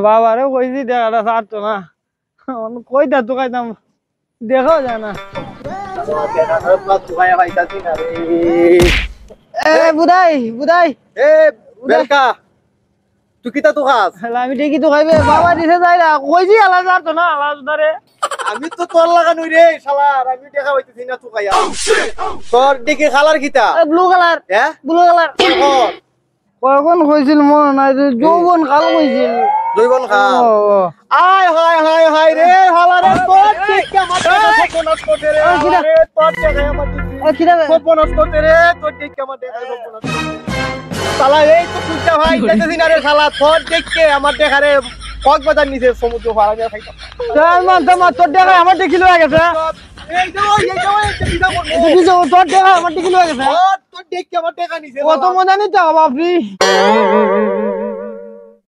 বাবারে কইছি দেখাটা ছাড়তো না কইতা তো খাইতাম দেখাও যায় না বুধাই বুধাই বেলকা তুই কিতা তো খাস আমি ঠিকই তো খাইবে বাবা দিছে যাই না কইছি আলা ছাড়তো না আলা ধরে আমি তো তোর লাগানোই রে শালার আমি দেখা হইতেছি না তো খাইয়া তোর দেখে খালার কিতা ব্লু কালার হ্যাঁ ব্লু কালার কখন কইছিল মনে নাই যৌবন কাল কইছিল জৈবন খা আয় হায় হায় হায় রে হালারে তোর টিকা মাথা সপনাস করতে রে রে তোর জায়গা আমার সপনাস করতে রে তোর টিকা মাথা সপনাস শালা এই তো কুত্তা ভাই দেখতেছি না রে শালা তোর দেখকে আমার দেখারে কক্সবাজার নিচে সমুদ্র পাড়া দিয়ে খাইতাম তার মানতে মা তোর দেখা আমার দেখিল হয়ে গেছে এই যাও এটা করব দেখিছো তোর দেখা আমার দেখিল হয়ে গেছে তোর দেখকে আমার দেখা নিছে কত মজা নিতে বাপরি